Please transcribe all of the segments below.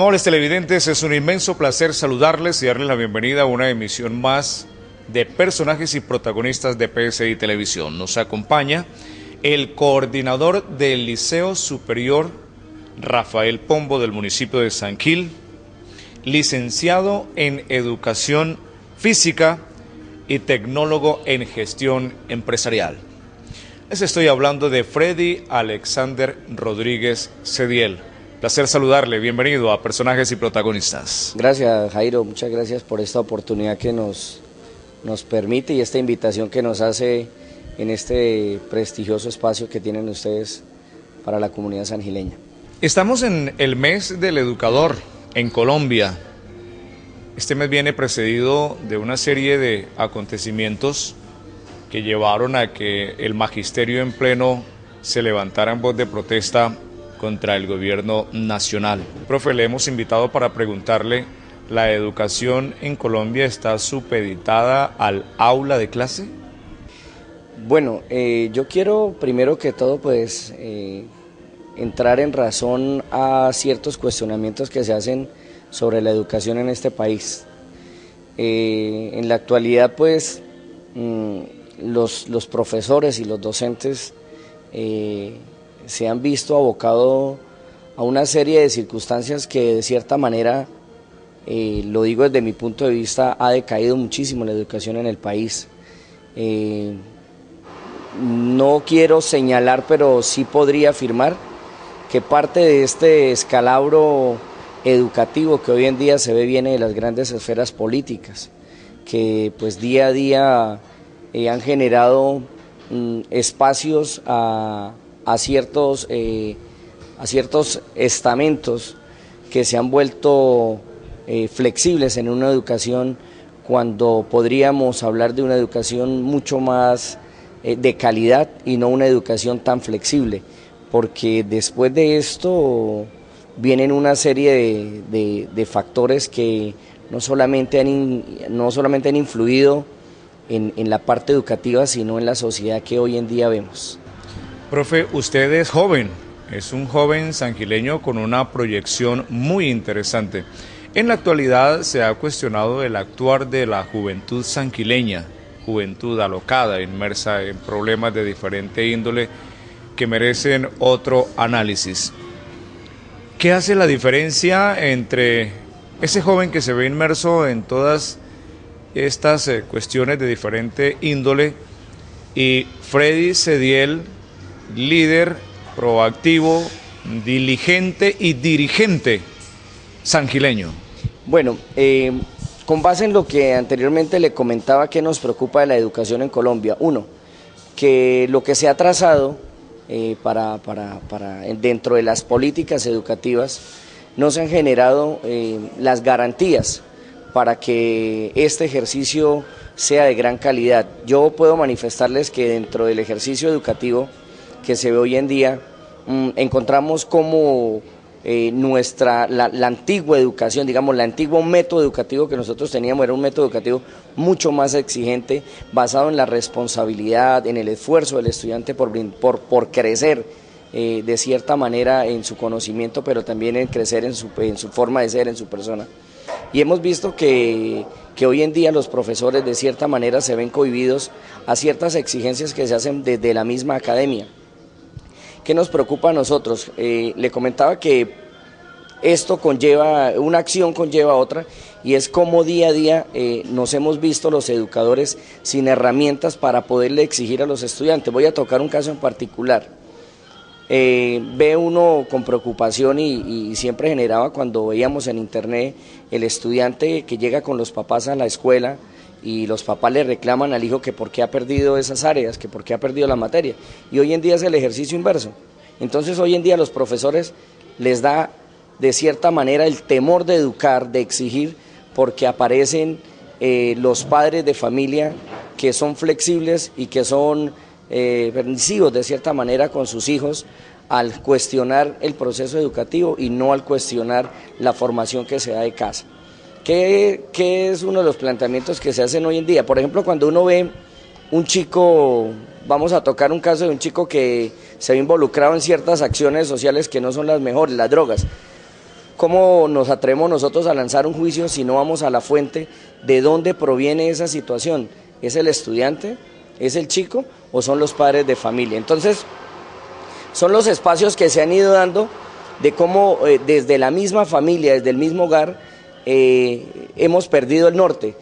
Amables televidentes, es un inmenso placer saludarles y darles la bienvenida a una emisión más de personajes y protagonistas de PSI Televisión. Nos acompaña el coordinador del Liceo Superior Rafael Pombo del municipio de San Gil, licenciado en Educación Física y tecnólogo en Gestión Empresarial. Les estoy hablando de Freddy Alexander Rodríguez Cediel. Placer saludarle, bienvenido a Personajes y Protagonistas. Gracias, Jairo, muchas gracias por esta oportunidad que nos permite y esta invitación que nos hace en este prestigioso espacio que tienen ustedes para la comunidad sangileña. Estamos en el mes del educador en Colombia. Este mes viene precedido de una serie de acontecimientos que llevaron a que el magisterio en pleno se levantara en voz de protesta contra el gobierno nacional. Profe, le hemos invitado para preguntarle, ¿la educación en Colombia está supeditada al aula de clase? Bueno, yo quiero primero que todo pues entrar en razón a ciertos cuestionamientos que se hacen sobre la educación en este país. En la actualidad pues los profesores y los docentes se han visto abocados a una serie de circunstancias que de cierta manera, lo digo desde mi punto de vista, ha decaído muchísimo la educación en el país. No quiero señalar, pero sí podría afirmar que parte de este escalabro educativo que hoy en día se ve viene de las grandes esferas políticas, que pues día a día han generado espacios a ciertos estamentos que se han vuelto flexibles en una educación cuando podríamos hablar de una educación mucho más de calidad y no una educación tan flexible, porque después de esto vienen una serie de factores que no solamente han influido en la parte educativa, sino en la sociedad que hoy en día vemos. Profe, usted es joven, es un joven sangileño con una proyección muy interesante. En la actualidad se ha cuestionado el actuar de la juventud sangileña, juventud alocada, inmersa en problemas de diferente índole que merecen otro análisis. ¿Qué hace la diferencia entre ese joven que se ve inmerso en todas estas cuestiones de diferente índole y Freddy Cediel, líder, proactivo, diligente y dirigente sangileño? Bueno, con base en lo que anteriormente le comentaba que nos preocupa de la educación en Colombia, uno, que lo que se ha trazado dentro de las políticas educativas no se han generado las garantías para que este ejercicio sea de gran calidad. Yo puedo manifestarles que dentro del ejercicio educativo que se ve hoy en día, encontramos como la antigua educación, digamos, el antiguo método educativo que nosotros teníamos era un método educativo mucho más exigente, basado en la responsabilidad, en el esfuerzo del estudiante por crecer de cierta manera en su conocimiento, pero también en crecer en su forma de ser, en su persona. Y hemos visto que hoy en día los profesores de cierta manera se ven cohibidos a ciertas exigencias que se hacen desde la misma academia. ¿Qué nos preocupa a nosotros? Le comentaba que esto conlleva, una acción conlleva otra, y es como día a día nos hemos visto los educadores sin herramientas para poderle exigir a los estudiantes. Voy a tocar un caso en particular. Ve uno con preocupación y siempre generaba cuando veíamos en internet el estudiante que llega con los papás a la escuela y los papás le reclaman al hijo que por qué ha perdido esas áreas, que por qué ha perdido la materia, y hoy en día es el ejercicio inverso. Entonces hoy en día a los profesores les da de cierta manera el temor de educar, de exigir, porque aparecen los padres de familia que son flexibles y que son permisivos de cierta manera con sus hijos al cuestionar el proceso educativo y no al cuestionar la formación que se da de casa. ¿Qué es uno de los planteamientos que se hacen hoy en día? Por ejemplo, cuando uno ve un chico, vamos a tocar un caso de un chico que se ve involucrado en ciertas acciones sociales que no son las mejores, las drogas. ¿cómo nos atrevemos nosotros a lanzar un juicio si no vamos a la fuente de dónde proviene esa situación? ¿Es el estudiante? ¿Es el chico? ¿O son los padres de familia? Entonces, son los espacios que se han ido dando de cómo desde la misma familia, desde el mismo hogar, hemos perdido el norte.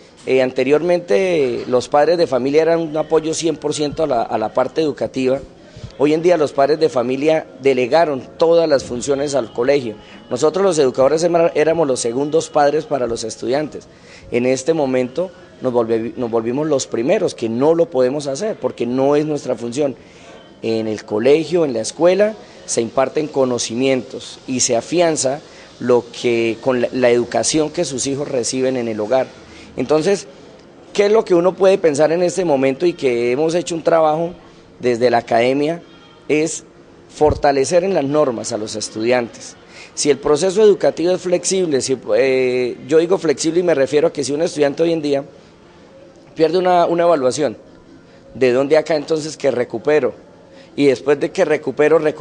Anteriormente los padres de familia eran un apoyo 100% a la parte educativa. Hoy en día los padres de familia delegaron todas las funciones al colegio. Nosotros los educadores éramos los segundos padres para los estudiantes. En este momento nos volvimos los primeros, que no lo podemos hacer porque no es nuestra función. En el colegio, en la escuela, se imparten conocimientos y se afianza con la educación que sus hijos reciben en el hogar. Entonces, ¿qué es lo que uno puede pensar en este momento y que hemos hecho un trabajo desde la academia? Es fortalecer en las normas a los estudiantes. Si el proceso educativo es flexible, yo digo flexible y me refiero a que si un estudiante hoy en día pierde una evaluación, ¿de dónde acá entonces que recupero? Y después de que recupero la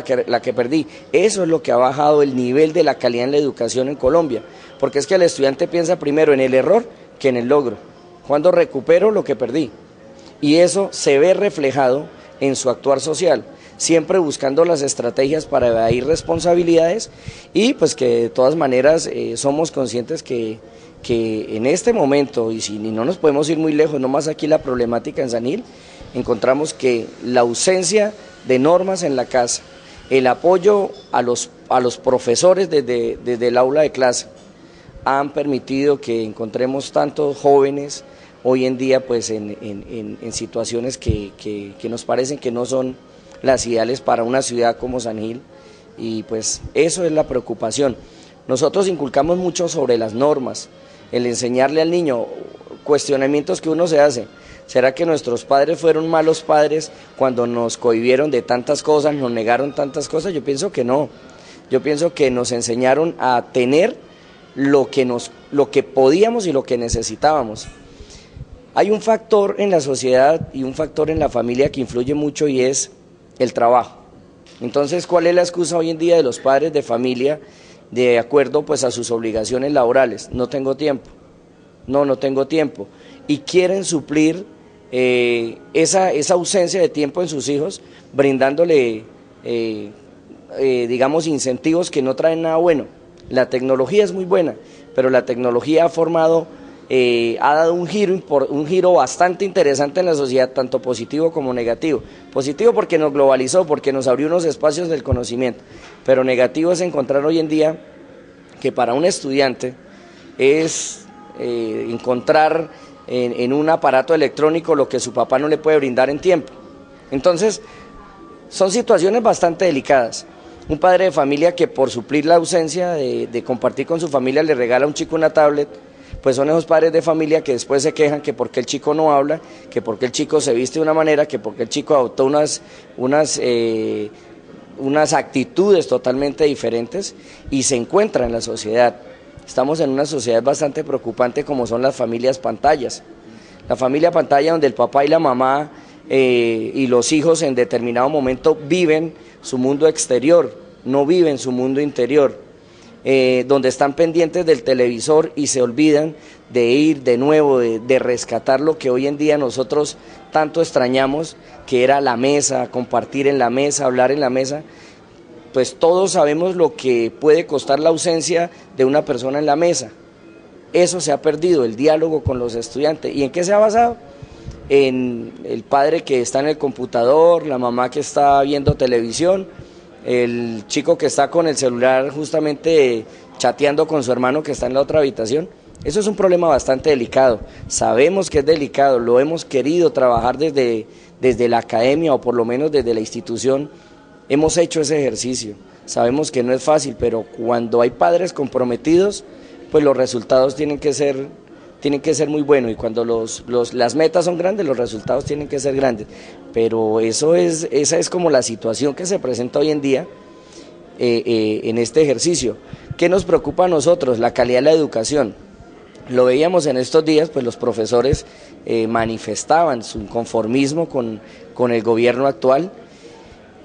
que perdí. Eso es lo que ha bajado el nivel de la calidad en la educación en Colombia, porque es que el estudiante piensa primero en el error que en el logro. Cuando recupero lo que perdí, y eso se ve reflejado en su actuar social, siempre buscando las estrategias para evadir responsabilidades y pues que de todas maneras somos conscientes que en este momento, y no nos podemos ir muy lejos, nomás aquí la problemática en San Gil, encontramos que la ausencia de normas en la casa, el apoyo a los profesores desde el aula de clase, han permitido que encontremos tantos jóvenes hoy en día pues en situaciones que nos parecen que no son las ideales para una ciudad como San Gil, y pues eso es la preocupación. Nosotros inculcamos mucho sobre las normas, el enseñarle al niño cuestionamientos que uno se hace. ¿Será que nuestros padres fueron malos padres cuando nos cohibieron de tantas cosas, nos negaron tantas cosas? Yo pienso que no. Yo pienso que nos enseñaron a tener lo que podíamos y lo que necesitábamos. Hay un factor en la sociedad y un factor en la familia que influye mucho y es el trabajo. Entonces, ¿cuál es la excusa hoy en día de los padres de familia de acuerdo pues a sus obligaciones laborales? No tengo tiempo. No tengo tiempo. Y quieren suplir esa ausencia de tiempo en sus hijos brindándole, digamos, incentivos que no traen nada bueno. La tecnología es muy buena, pero la tecnología ha dado un giro bastante interesante en la sociedad, tanto positivo como negativo. Positivo porque nos globalizó, porque nos abrió unos espacios del conocimiento, pero negativo es encontrar hoy en día que para un estudiante es encontrar en un aparato electrónico lo que su papá no le puede brindar en tiempo. Entonces, son situaciones bastante delicadas. Un padre de familia que por suplir la ausencia de compartir con su familia le regala a un chico una tablet, pues son esos padres de familia que después se quejan que porque el chico no habla, que porque el chico se viste de una manera, que porque el chico adoptó unas actitudes totalmente diferentes y se encuentra en la sociedad. Estamos en una sociedad bastante preocupante como son las familias pantallas. La familia pantalla donde el papá y la mamá y los hijos en determinado momento viven su mundo exterior, no viven su mundo interior, donde están pendientes del televisor y se olvidan de ir de nuevo, de rescatar lo que hoy en día nosotros tanto extrañamos, que era la mesa, compartir en la mesa, hablar en la mesa. Pues todos sabemos lo que puede costar la ausencia de una persona en la mesa. Eso se ha perdido, el diálogo con los estudiantes. ¿Y en qué se ha basado? En el padre que está en el computador, la mamá que está viendo televisión, el chico que está con el celular justamente chateando con su hermano que está en la otra habitación. Eso es un problema bastante delicado. Sabemos que es delicado, lo hemos querido trabajar desde la academia o por lo menos desde la institución. Hemos hecho ese ejercicio, sabemos que no es fácil, pero cuando hay padres comprometidos, pues los resultados tienen que ser muy buenos, y cuando las metas son grandes, los resultados tienen que ser grandes. Pero esa es como la situación que se presenta hoy en día en este ejercicio. ¿Qué nos preocupa a nosotros? La calidad de la educación. Lo veíamos en estos días, pues los profesores manifestaban su inconformismo con el gobierno actual.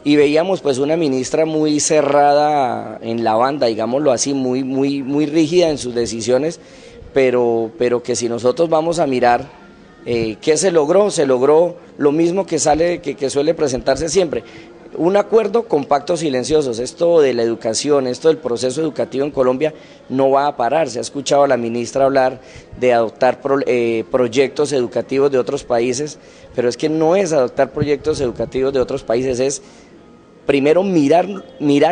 y veíamos pues una ministra muy cerrada en la banda, digámoslo así, muy rígida en sus decisiones, pero que si nosotros vamos a mirar ¿qué se logró lo mismo que suele presentarse siempre. Un acuerdo con pactos silenciosos. Esto de la educación, esto del proceso educativo en Colombia no va a parar. Se ha escuchado a la ministra hablar de adoptar proyectos educativos de otros países, pero es que no es adoptar proyectos educativos de otros países, es primero mirar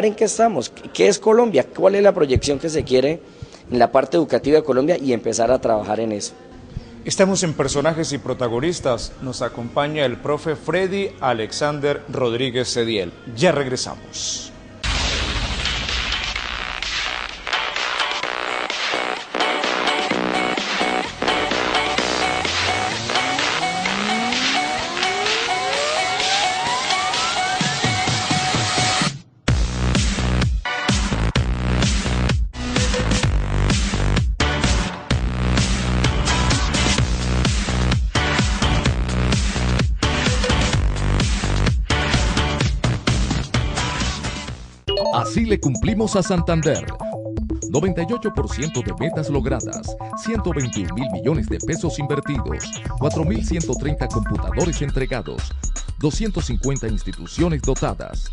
en qué estamos, qué es Colombia, cuál es la proyección que se quiere en la parte educativa de Colombia y empezar a trabajar en eso. Estamos en Personajes y Protagonistas. Nos acompaña el profe Freddy Alexander Rodríguez Cediel. Ya regresamos. Así le cumplimos a Santander. 98% de metas logradas, 121.000 millones de pesos invertidos, 4.130 computadores entregados, 250 instituciones dotadas.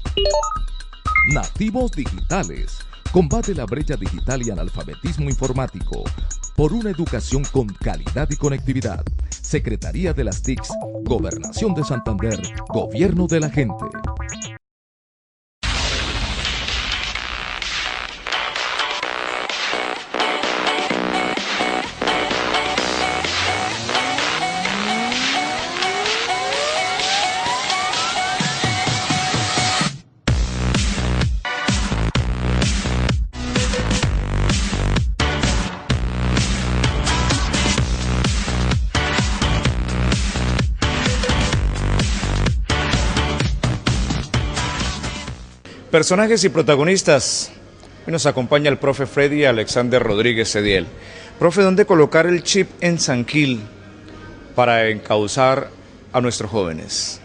Nativos digitales. Combate la brecha digital y analfabetismo informático. Por una educación con calidad y conectividad. Secretaría de las TICs, Gobernación de Santander, Gobierno de la gente. Personajes y protagonistas. Hoy nos acompaña el profe Freddy Alexander Rodríguez Cediel. Profe, ¿dónde colocar el chip en San Gil para encauzar a nuestros jóvenes?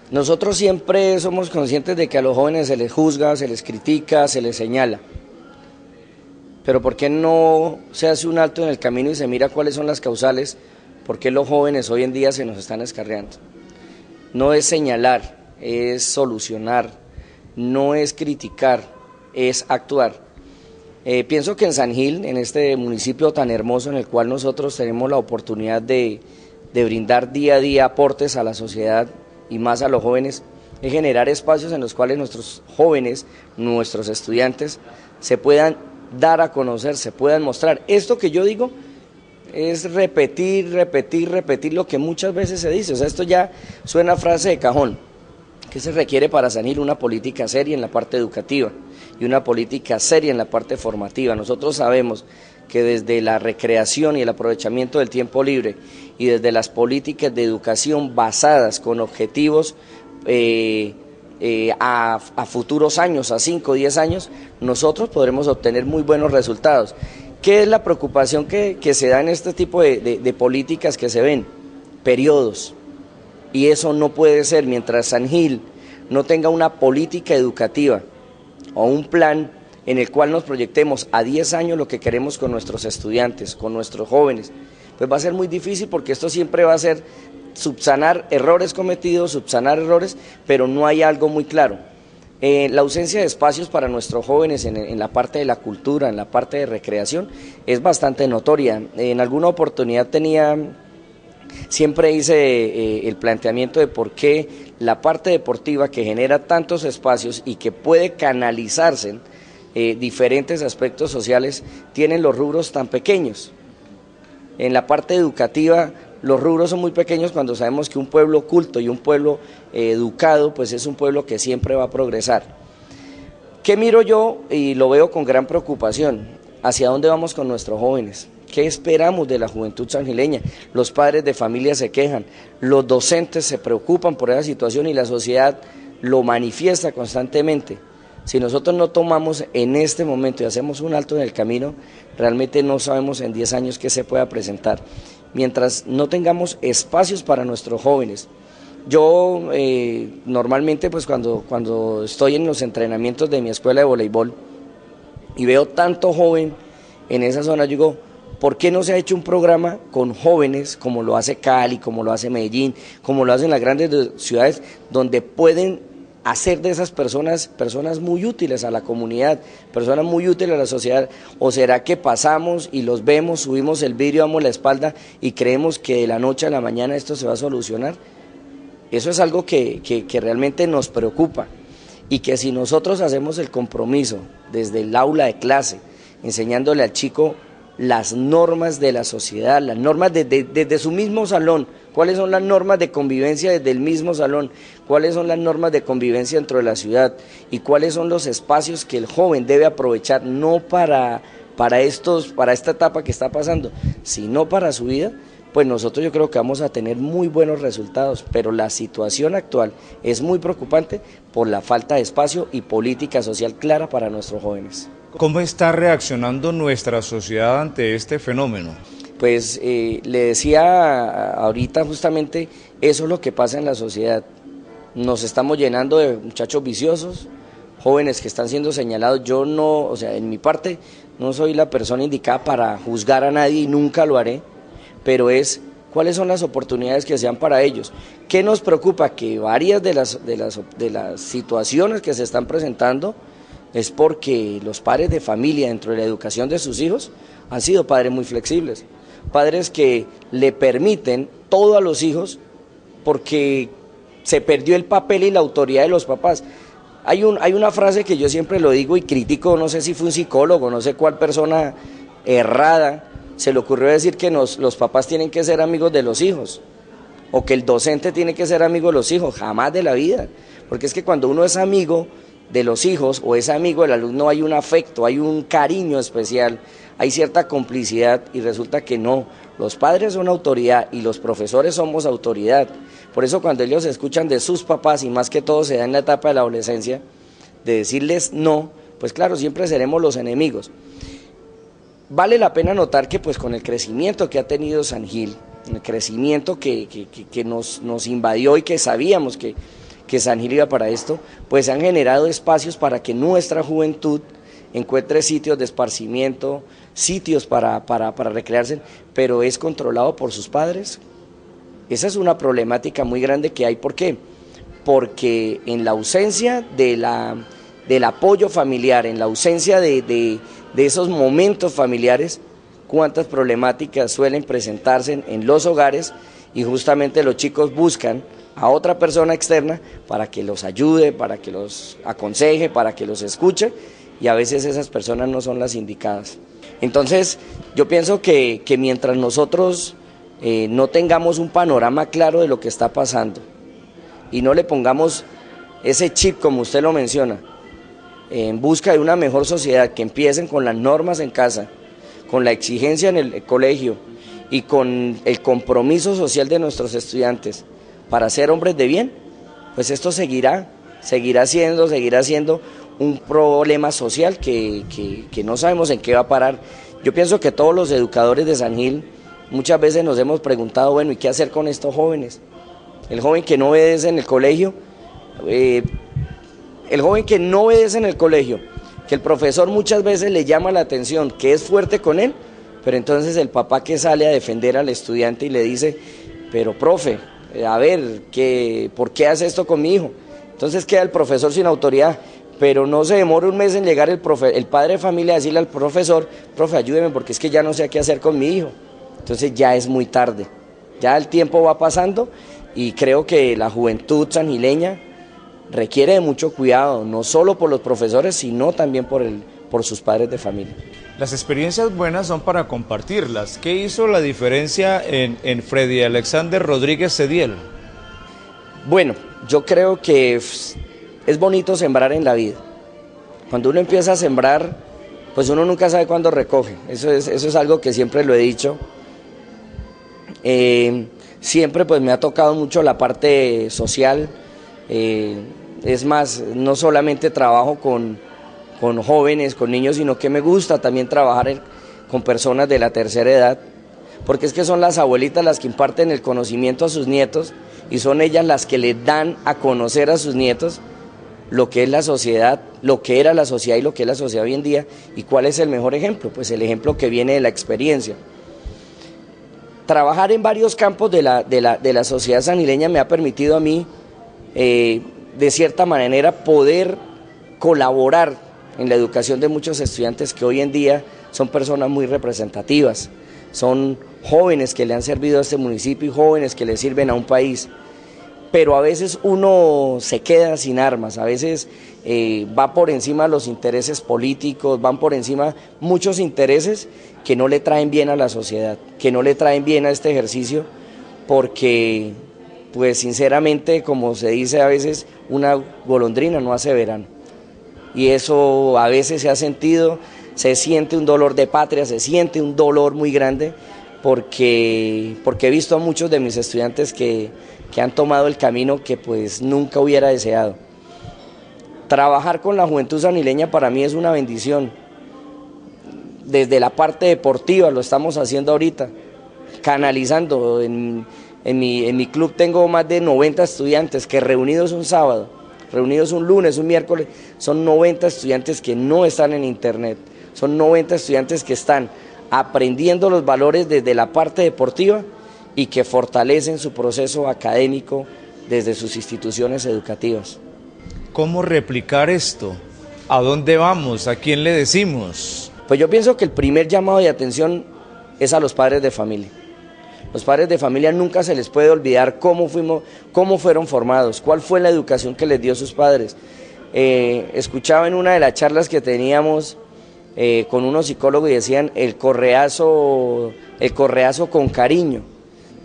Nosotros siempre somos conscientes de que a los jóvenes se les juzga, se les critica, se les señala. Pero ¿por qué no se hace un alto en el camino y se mira cuáles son las causales? ¿Por qué los jóvenes hoy en día se nos están escarriando? No es señalar, es solucionar. No es criticar, es actuar. Pienso que en San Gil, en este municipio tan hermoso en el cual nosotros tenemos la oportunidad de brindar día a día aportes a la sociedad y más a los jóvenes, es generar espacios en los cuales nuestros jóvenes, nuestros estudiantes, se puedan dar a conocer, se puedan mostrar. Esto que yo digo es repetir lo que muchas veces se dice, o sea, esto ya suena a frase de cajón. ¿Qué se requiere para San Gil? Una política seria en la parte educativa y una política seria en la parte formativa. Nosotros sabemos que desde la recreación y el aprovechamiento del tiempo libre y desde las políticas de educación basadas con objetivos a futuros años, a 5 o 10 años, nosotros podremos obtener muy buenos resultados. ¿Qué es la preocupación que se da en este tipo de políticas que se ven? Periodos. Y eso no puede ser mientras San Gil no tenga una política educativa o un plan en el cual nos proyectemos a 10 años lo que queremos con nuestros estudiantes, con nuestros jóvenes, pues va a ser muy difícil porque esto siempre va a ser subsanar errores cometidos, pero no hay algo muy claro. La ausencia de espacios para nuestros jóvenes en la parte de la cultura, en la parte de recreación, es bastante notoria. En alguna oportunidad siempre hice el planteamiento de por qué la parte deportiva que genera tantos espacios y que puede canalizarse en diferentes aspectos sociales, tienen los rubros tan pequeños. En la parte educativa los rubros son muy pequeños cuando sabemos que un pueblo culto y un pueblo educado pues es un pueblo que siempre va a progresar. ¿Qué miro yo? Y lo veo con gran preocupación, ¿hacia dónde vamos con nuestros jóvenes? ¿Qué esperamos de la juventud sangileña? Los padres de familia se quejan, los docentes se preocupan por esa situación y la sociedad lo manifiesta constantemente. Si nosotros no tomamos en este momento y hacemos un alto en el camino, realmente no sabemos en 10 años qué se pueda presentar. Mientras no tengamos espacios para nuestros jóvenes, Yo normalmente pues cuando estoy en los entrenamientos de mi escuela de voleibol y veo tanto joven en esa zona, yo digo, ¿por qué no se ha hecho un programa con jóvenes como lo hace Cali, como lo hace Medellín, como lo hacen las grandes ciudades, donde pueden hacer de esas personas muy útiles a la comunidad, personas muy útiles a la sociedad? ¿O será que pasamos y los vemos, subimos el vidrio, damos la espalda y creemos que de la noche a la mañana esto se va a solucionar? Eso es algo que realmente nos preocupa, y que si nosotros hacemos el compromiso desde el aula de clase, enseñándole al chico las normas de la sociedad, las normas desde su mismo salón, cuáles son las normas de convivencia desde el mismo salón, cuáles son las normas de convivencia dentro de la ciudad y cuáles son los espacios que el joven debe aprovechar, no para esta etapa que está pasando, sino para su vida, pues nosotros yo creo que vamos a tener muy buenos resultados, pero la situación actual es muy preocupante por la falta de espacio y política social clara para nuestros jóvenes. ¿Cómo está reaccionando nuestra sociedad ante este fenómeno? Pues le decía ahorita justamente eso es lo que pasa en la sociedad. Nos estamos llenando de muchachos viciosos, jóvenes que están siendo señalados. Yo no, o sea, en mi parte no soy la persona indicada para juzgar a nadie y nunca lo haré, pero es cuáles son las oportunidades que sean para ellos. ¿Qué nos preocupa? Que varias de las situaciones que se están presentando es porque los padres de familia dentro de la educación de sus hijos han sido padres muy flexibles, padres que le permiten todo a los hijos porque se perdió el papel y la autoridad de los papás. Hay una frase que yo siempre lo digo y critico, no sé si fue un psicólogo, no sé cuál persona errada se le ocurrió decir que los papás tienen que ser amigos de los hijos, o que el docente tiene que ser amigo de los hijos. Jamás de la vida, porque es que cuando uno es amigo de los hijos o es amigo del alumno hay un afecto, hay un cariño especial, hay cierta complicidad, y resulta que no, los padres son autoridad y los profesores somos autoridad. Por eso cuando ellos escuchan de sus papás, y más que todo se da en la etapa de la adolescencia, de decirles no, pues claro, siempre seremos los enemigos. Vale la pena notar que pues con el crecimiento que ha tenido San Gil, el crecimiento que nos invadió y que sabíamos que San Gil iba para esto, pues se han generado espacios para que nuestra juventud encuentre sitios de esparcimiento, sitios para recrearse, pero es controlado por sus padres. Esa es una problemática muy grande que hay. ¿Por qué? Porque en la ausencia del apoyo familiar, en la ausencia de esos momentos familiares, cuántas problemáticas suelen presentarse en los hogares, y justamente los chicos buscan a otra persona externa para que los ayude, para que los aconseje, para que los escuche, y a veces esas personas no son las indicadas. Entonces yo pienso que mientras nosotros no tengamos un panorama claro de lo que está pasando y no le pongamos ese chip, como usted lo menciona, en busca de una mejor sociedad, que empiecen con las normas en casa, con la exigencia en el colegio y con el compromiso social de nuestros estudiantes para ser hombres de bien, pues esto seguirá siendo un problema social que no sabemos en qué va a parar. Yo pienso que todos los educadores de San Gil muchas veces nos hemos preguntado, bueno, ¿y qué hacer con estos jóvenes? El joven que no obedece en el colegio, que el profesor muchas veces le llama la atención, que es fuerte con él, pero entonces el papá que sale a defender al estudiante y le dice, pero profe, a ver, ¿por qué hace esto con mi hijo? Entonces queda el profesor sin autoridad, pero no se demora un mes en llegar el padre de familia a decirle al profesor, profe, ayúdeme porque es que ya no sé qué hacer con mi hijo. Entonces ya es muy tarde, ya el tiempo va pasando, y creo que la juventud sangileña requiere de mucho cuidado, no solo por los profesores, sino también por sus padres de familia. Las experiencias buenas son para compartirlas. ¿Qué hizo la diferencia en Freddy Alexander Rodríguez Cediel? Bueno, yo creo que es bonito sembrar en la vida. Cuando uno empieza a sembrar, pues uno nunca sabe cuándo recoge. Eso es algo que siempre lo he dicho. Siempre pues me ha tocado mucho la parte social. Es más, no solamente trabajo con jóvenes, con niños, sino que me gusta también trabajar con personas de la tercera edad, porque es que son las abuelitas las que imparten el conocimiento a sus nietos y son ellas las que le dan a conocer a sus nietos lo que es la sociedad, lo que era la sociedad y lo que es la sociedad hoy en día. ¿Y cuál es el mejor ejemplo? Pues el ejemplo que viene de la experiencia. Trabajar en varios campos de la sociedad sanileña me ha permitido a mí, de cierta manera, poder colaborar en la educación de muchos estudiantes que hoy en día son personas muy representativas, son jóvenes que le han servido a este municipio y jóvenes que le sirven a un país. Pero a veces uno se queda sin armas, a veces va por encima los intereses políticos, van por encima muchos intereses que no le traen bien a la sociedad, que no le traen bien a este ejercicio, porque pues sinceramente, como se dice a veces, una golondrina no hace verano. Y eso a veces se ha sentido, se siente un dolor de patria, se siente un dolor muy grande, porque he visto a muchos de mis estudiantes que han tomado el camino que pues nunca hubiera deseado. Trabajar con la juventud sanileña para mí es una bendición. Desde la parte deportiva lo estamos haciendo ahorita, canalizando. En mi club tengo más de 90 estudiantes que reunidos un sábado, reunidos un lunes, un miércoles, son 90 estudiantes que no están en internet, son 90 estudiantes que están aprendiendo los valores desde la parte deportiva y que fortalecen su proceso académico desde sus instituciones educativas. ¿Cómo replicar esto? ¿A dónde vamos? ¿A quién le decimos? Pues yo pienso que el primer llamado de atención es a los padres de familia. Los padres de familia nunca se les puede olvidar cómo fueron formados, cuál fue la educación que les dio sus padres. Escuchaba en una de las charlas que teníamos con unos psicólogos y decían el correazo con cariño.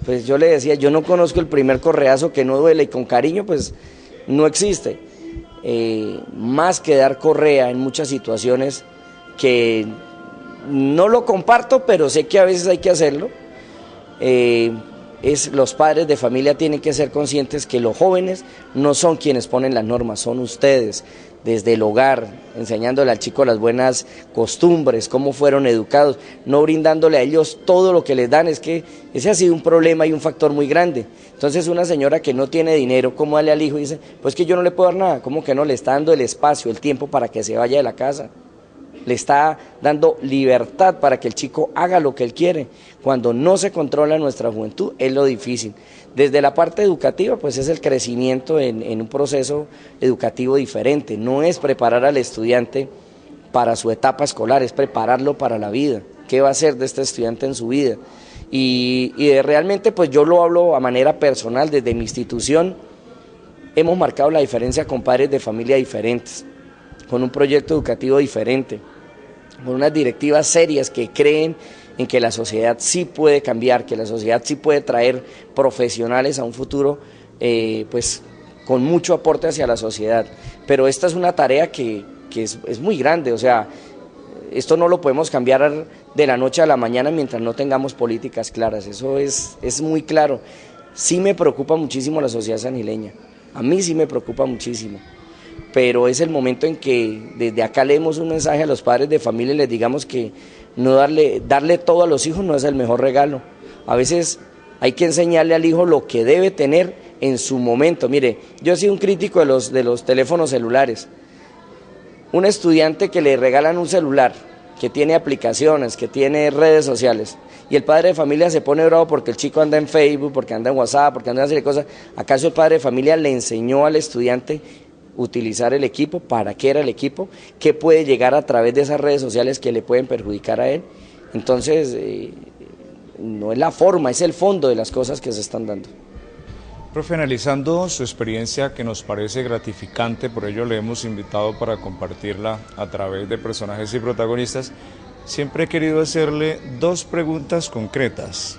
Pues yo le decía, yo no conozco el primer correazo que no duele, y con cariño pues no existe. Más que dar correa en muchas situaciones que no lo comparto, pero sé que a veces hay que hacerlo. Los padres de familia tienen que ser conscientes que los jóvenes no son quienes ponen las normas, son ustedes, desde el hogar, enseñándole al chico las buenas costumbres, cómo fueron educados, no brindándole a ellos todo lo que les dan. Es que ese ha sido un problema y un factor muy grande. Entonces una señora que no tiene dinero, ¿cómo darle al hijo? Y dice, pues que yo no le puedo dar nada. ¿Cómo que no? Le está dando el espacio, el tiempo para que se vaya de la casa. Le está dando libertad para que el chico haga lo que él quiere. Cuando no se controla nuestra juventud es lo difícil. Desde la parte educativa pues es el crecimiento en un proceso educativo diferente. No es preparar al estudiante para su etapa escolar, es prepararlo para la vida. ¿Qué va a hacer de este estudiante en su vida? Y realmente pues yo lo hablo a manera personal, desde mi institución hemos marcado la diferencia con padres de familia diferentes, con un proyecto educativo diferente, con unas directivas serias que creen en que la sociedad sí puede cambiar, que la sociedad sí puede traer profesionales a un futuro pues con mucho aporte hacia la sociedad. Pero esta es una tarea que es muy grande, o sea, esto no lo podemos cambiar de la noche a la mañana mientras no tengamos políticas claras, eso es muy claro. Sí me preocupa muchísimo la sociedad sanileña, a mí sí me preocupa muchísimo. Pero es el momento en que desde acá leemos un mensaje a los padres de familia y les digamos que no darle todo a los hijos no es el mejor regalo. A veces hay que enseñarle al hijo lo que debe tener en su momento. Mire, yo he sido un crítico de los teléfonos celulares. Un estudiante que le regalan un celular, que tiene aplicaciones, que tiene redes sociales, y el padre de familia se pone bravo porque el chico anda en Facebook, porque anda en WhatsApp, porque anda en una serie de cosas. ¿Acaso el padre de familia le enseñó al estudiante utilizar el equipo? ¿Para qué era el equipo? ¿Qué puede llegar a través de esas redes sociales que le pueden perjudicar a él? Entonces, no es la forma, es el fondo de las cosas que se están dando. Profe, analizando su experiencia que nos parece gratificante, por ello le hemos invitado para compartirla a través de personajes y protagonistas, siempre he querido hacerle dos preguntas concretas.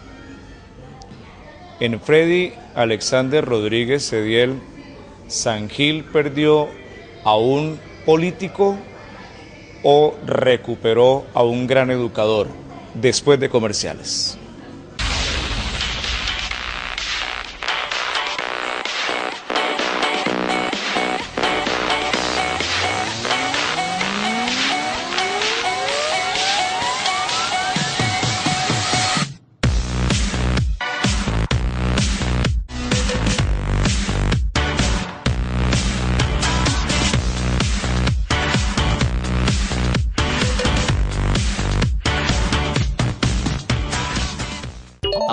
En Freddy Alexander Rodríguez Cediel, ¿San Gil perdió a un político o recuperó a un gran educador? Después de comerciales.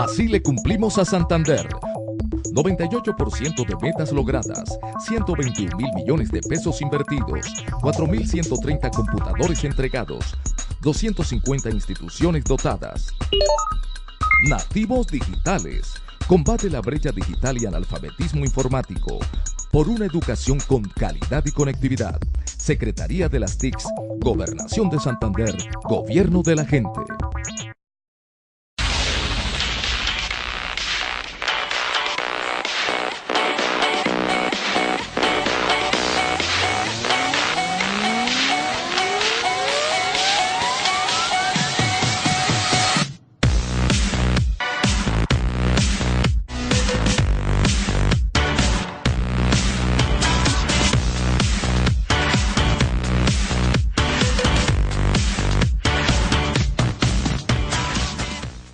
Así le cumplimos a Santander. 98% de metas logradas, 121 mil millones de pesos invertidos, 4.130 computadores entregados, 250 instituciones dotadas. Nativos digitales. Combate la brecha digital y analfabetismo informático por una educación con calidad y conectividad. Secretaría de las TICs, Gobernación de Santander, Gobierno de la Gente.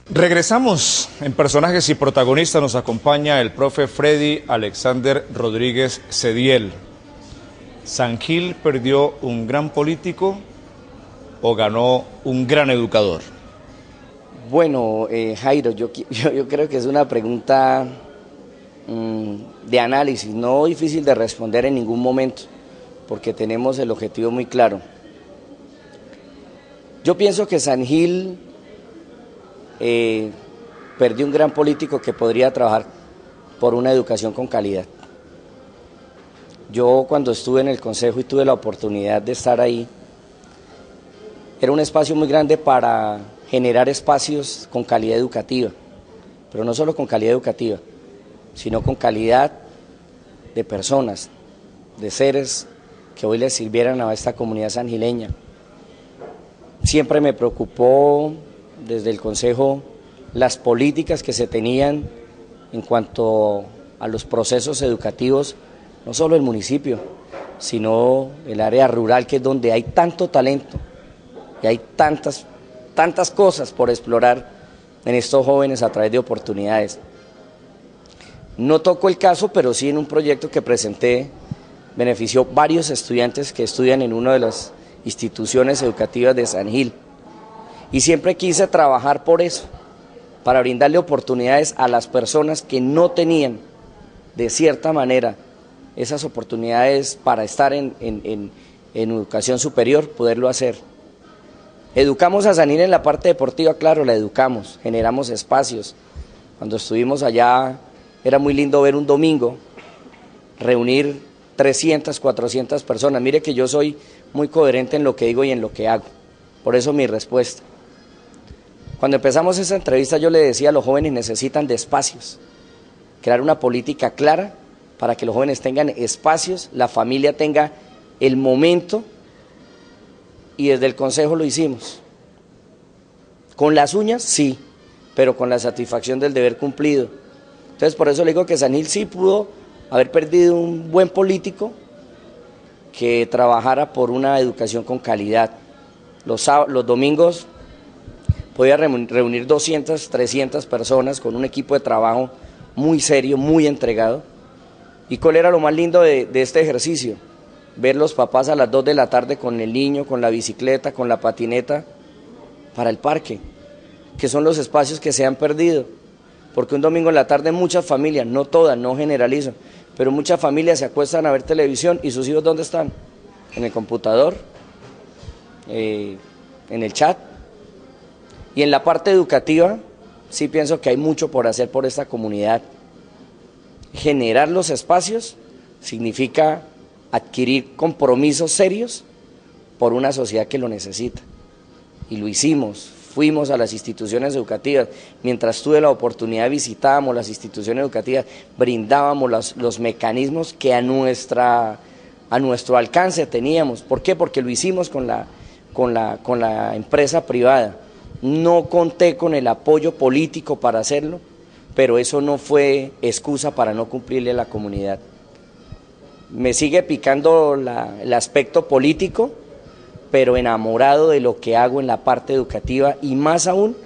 Regresamos en Personajes y Protagonistas. Nos acompaña el profe Freddy Alexander Rodríguez Cediel. ¿San Gil perdió un gran político o ganó un gran educador? Bueno, Jairo, yo creo que es una pregunta de análisis, no difícil de responder en ningún momento, porque tenemos el objetivo muy claro. Yo pienso que San Gil perdió un gran político que podría trabajar por una educación con calidad. Yo cuando estuve en el consejo y tuve la oportunidad de estar ahí, era un espacio muy grande para generar espacios con calidad educativa, pero no solo con calidad educativa, sino con calidad de personas, de seres que hoy les sirvieran a esta comunidad sangileña. Siempre me preocupó desde el Consejo las políticas que se tenían en cuanto a los procesos educativos, no solo el municipio, sino el área rural, que es donde hay tanto talento y hay tantas cosas por explorar en estos jóvenes a través de oportunidades. No tocó el caso, pero sí en un proyecto que presenté benefició varios estudiantes que estudian en una de las instituciones educativas de San Gil. Y siempre quise trabajar por eso, para brindarle oportunidades a las personas que no tenían, de cierta manera, esas oportunidades para estar en educación superior, poderlo hacer. Educamos a San Gil en la parte deportiva, claro, la educamos, generamos espacios. Cuando estuvimos allá, era muy lindo ver un domingo, reunir 300, 400 personas. Mire que yo soy muy coherente en lo que digo y en lo que hago, por eso mi respuesta. Cuando empezamos esa entrevista yo le decía a los jóvenes necesitan de espacios, crear una política clara para que los jóvenes tengan espacios, la familia tenga el momento, y desde el consejo lo hicimos. Con las uñas, sí, pero con la satisfacción del deber cumplido. Entonces por eso le digo que San Gil sí pudo haber perdido un buen político que trabajara por una educación con calidad. Los domingos podía reunir 200, 300 personas con un equipo de trabajo muy serio, muy entregado. ¿Y cuál era lo más lindo de este ejercicio? Ver los papás a las 2 de la tarde con el niño, con la bicicleta, con la patineta, para el parque, que son los espacios que se han perdido. Porque un domingo en la tarde muchas familias, no todas, no generalizo, pero muchas familias se acuestan a ver televisión y sus hijos ¿dónde están? En el computador, en el chat. Y en la parte educativa, sí pienso que hay mucho por hacer por esta comunidad. Generar los espacios significa adquirir compromisos serios por una sociedad que lo necesita. Y lo hicimos, fuimos a las instituciones educativas. Mientras tuve la oportunidad visitábamos las instituciones educativas, brindábamos los mecanismos que a nuestro alcance teníamos. ¿Por qué? Porque lo hicimos con la empresa privada. No conté con el apoyo político para hacerlo, pero eso no fue excusa para no cumplirle a la comunidad. Me sigue picando el aspecto político, pero enamorado de lo que hago en la parte educativa y más aún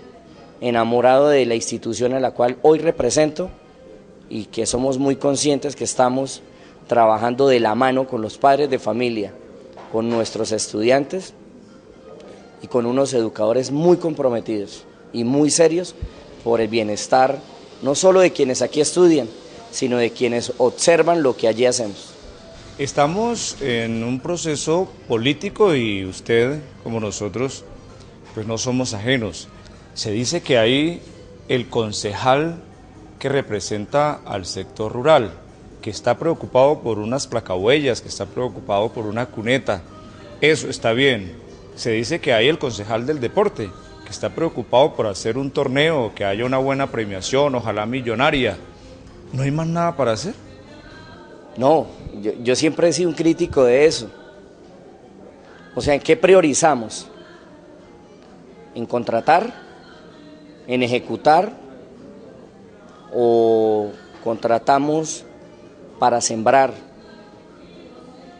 enamorado de la institución a la cual hoy represento y que somos muy conscientes que estamos trabajando de la mano con los padres de familia, con nuestros estudiantes y con unos educadores muy comprometidos y muy serios por el bienestar no solo de quienes aquí estudian, sino de quienes observan lo que allí hacemos. Estamos en un proceso político y usted, como nosotros, pues no somos ajenos. Se dice que hay el concejal que representa al sector rural, que está preocupado por unas placahuellas, que está preocupado por una cuneta. Eso está bien. Se dice que hay el concejal del deporte, que está preocupado por hacer un torneo, que haya una buena premiación, ojalá millonaria. ¿No hay más nada para hacer? No, yo siempre he sido un crítico de eso. O sea, ¿en qué priorizamos? ¿En contratar? ¿En ejecutar? ¿O contratamos para sembrar?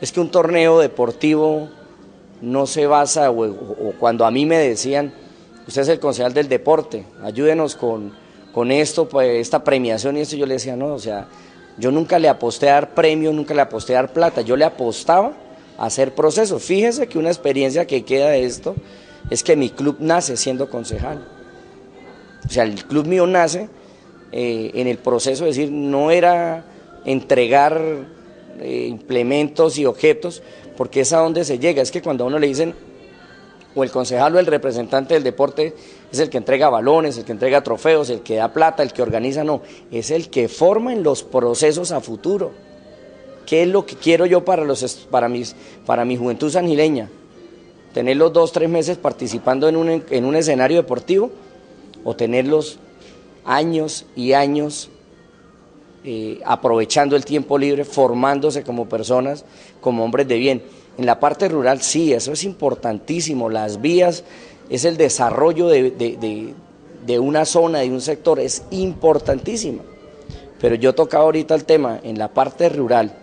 Es que un torneo deportivo no se basa, o cuando a mí me decían, usted es el concejal del deporte, ayúdenos con esto, pues, esta premiación y esto, yo le decía, no, o sea, yo nunca le aposté a dar premio, nunca le aposté a dar plata, yo le apostaba a hacer procesos. Fíjese que una experiencia que queda de esto es que mi club nace siendo concejal. O sea, el club mío nace en el proceso, es decir, no era entregar implementos y objetos, porque es a donde se llega. Es que cuando a uno le dicen, o el concejal o el representante del deporte es el que entrega balones, el que entrega trofeos, el que da plata, el que organiza, no, es el que forma en los procesos a futuro. ¿Qué es lo que quiero yo para mi juventud sangileña? ¿Tenerlos 2 o 3 meses participando en un escenario deportivo? ¿O tenerlos años y años aprovechando el tiempo libre, formándose como personas, como hombres de bien? En la parte rural sí, eso es importantísimo, las vías, es el desarrollo de una zona, de un sector, es importantísimo. Pero yo tocaba ahorita el tema, en la parte rural,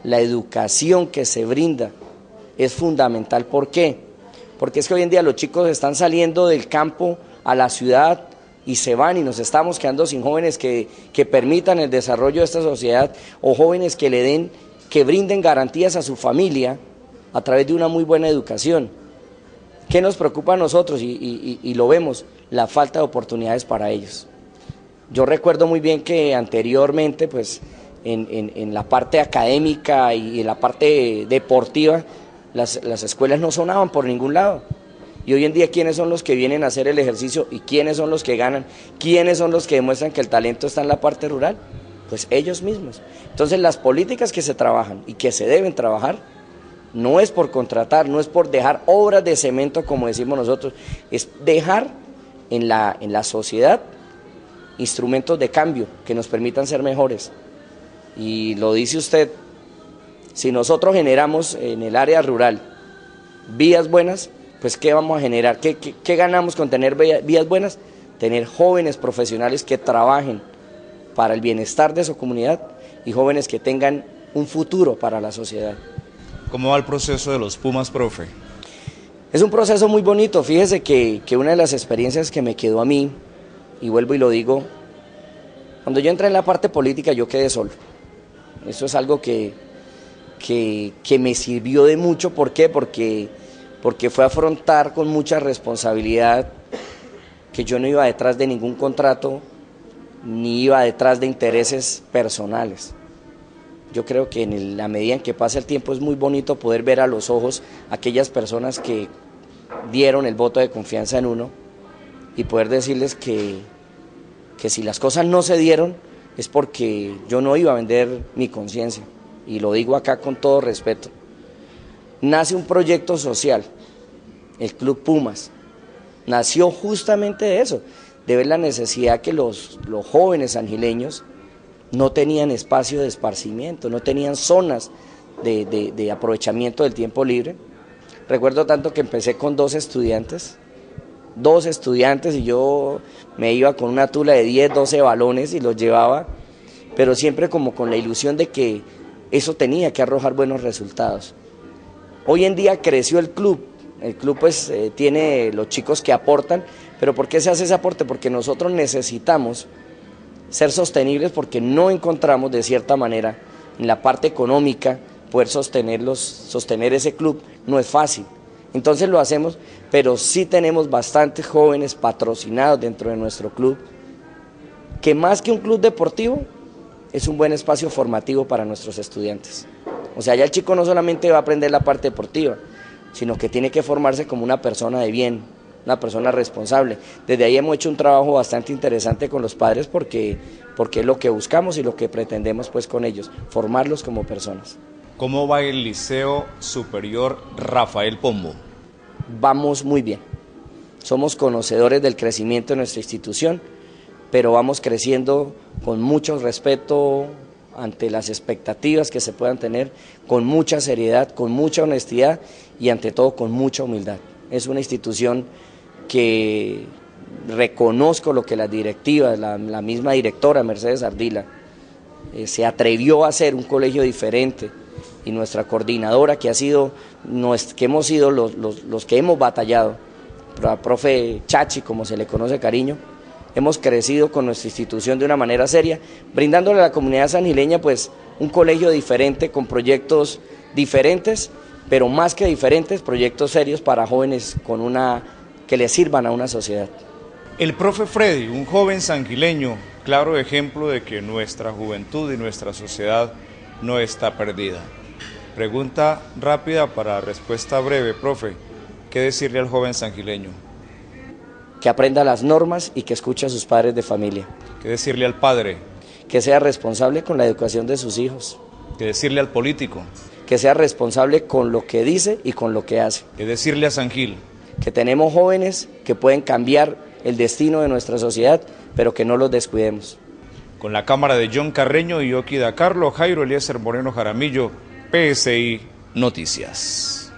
la educación que se brinda es fundamental. ¿Por qué? Porque es que hoy en día los chicos están saliendo del campo a la ciudad y se van, y nos estamos quedando sin jóvenes que permitan el desarrollo de esta sociedad, o jóvenes que brinden garantías a su familia a través de una muy buena educación. ¿Qué nos preocupa a nosotros? Y lo vemos, la falta de oportunidades para ellos. Yo recuerdo muy bien que anteriormente, pues, en la parte académica y en la parte deportiva, las escuelas no sonaban por ningún lado. Y hoy en día, ¿quiénes son los que vienen a hacer el ejercicio y quiénes son los que ganan? ¿Quiénes son los que demuestran que el talento está en la parte rural? Pues ellos mismos. Entonces, las políticas que se trabajan y que se deben trabajar no es por contratar, no es por dejar obras de cemento, como decimos nosotros, es dejar en la sociedad instrumentos de cambio que nos permitan ser mejores. Y lo dice usted, si nosotros generamos en el área rural vías buenas, pues ¿qué vamos a generar? ¿Qué ganamos con tener vías buenas? Tener jóvenes profesionales que trabajen para el bienestar de su comunidad y jóvenes que tengan un futuro para la sociedad. ¿Cómo va el proceso de los Pumas, profe? Es un proceso muy bonito. Fíjese que una de las experiencias que me quedó a mí, y vuelvo y lo digo, cuando yo entré en la parte política yo quedé solo. Eso es algo que me sirvió de mucho. ¿Por qué? Porque fue afrontar con mucha responsabilidad que yo no iba detrás de ningún contrato, ni iba detrás de intereses personales. Yo creo que en la medida en que pasa el tiempo es muy bonito poder ver a los ojos a aquellas personas que dieron el voto de confianza en uno y poder decirles que si las cosas no se dieron es porque yo no iba a vender mi conciencia, y lo digo acá con todo respeto. Nace un proyecto social, el Club Pumas, nació justamente de eso, de ver la necesidad que los jóvenes sangileños no tenían espacio de esparcimiento, no tenían zonas de aprovechamiento del tiempo libre. Recuerdo tanto que empecé con 2 estudiantes y yo me iba con una tula de 10, 12 balones y los llevaba, pero siempre como con la ilusión de que eso tenía que arrojar buenos resultados. Hoy en día creció el club pues tiene los chicos que aportan, pero ¿por qué se hace ese aporte? Porque nosotros necesitamos ser sostenibles, porque no encontramos de cierta manera en la parte económica poder sostener ese club, no es fácil. Entonces lo hacemos, pero sí tenemos bastantes jóvenes patrocinados dentro de nuestro club que más que un club deportivo, es un buen espacio formativo para nuestros estudiantes. O sea, ya el chico no solamente va a aprender la parte deportiva, sino que tiene que formarse como una persona de bien, una persona responsable. Desde ahí hemos hecho un trabajo bastante interesante con los padres porque es lo que buscamos y lo que pretendemos pues con ellos, formarlos como personas. ¿Cómo va el Liceo Superior Rafael Pombo? Vamos muy bien. Somos conocedores del crecimiento de nuestra institución, pero vamos creciendo con mucho respeto ante las expectativas que se puedan tener, con mucha seriedad, con mucha honestidad y ante todo con mucha humildad. Es una institución que reconozco lo que las directivas, la misma directora Mercedes Ardila, se atrevió a hacer un colegio diferente, y nuestra coordinadora que hemos sido los que hemos batallado, la profe Chachi, como se le conoce cariño, hemos crecido con nuestra institución de una manera seria, brindándole a la comunidad sangileña pues un colegio diferente, con proyectos diferentes, pero más que diferentes, proyectos serios para jóvenes que les sirvan a una sociedad. El profe Freddy, un joven sangileño, claro ejemplo de que nuestra juventud y nuestra sociedad no está perdida. Pregunta rápida para respuesta breve, profe. ¿Qué decirle al joven sangileño? Que aprenda las normas y que escuche a sus padres de familia. ¿Qué decirle al padre? Que sea responsable con la educación de sus hijos. ¿Qué decirle al político? Que sea responsable con lo que dice y con lo que hace. ¿Qué decirle a San Gil? Que tenemos jóvenes que pueden cambiar el destino de nuestra sociedad, pero que no los descuidemos. Con la cámara de John Carreño y Oki Da Carlo, Jairo Eliezer Moreno Jaramillo, PSI Noticias.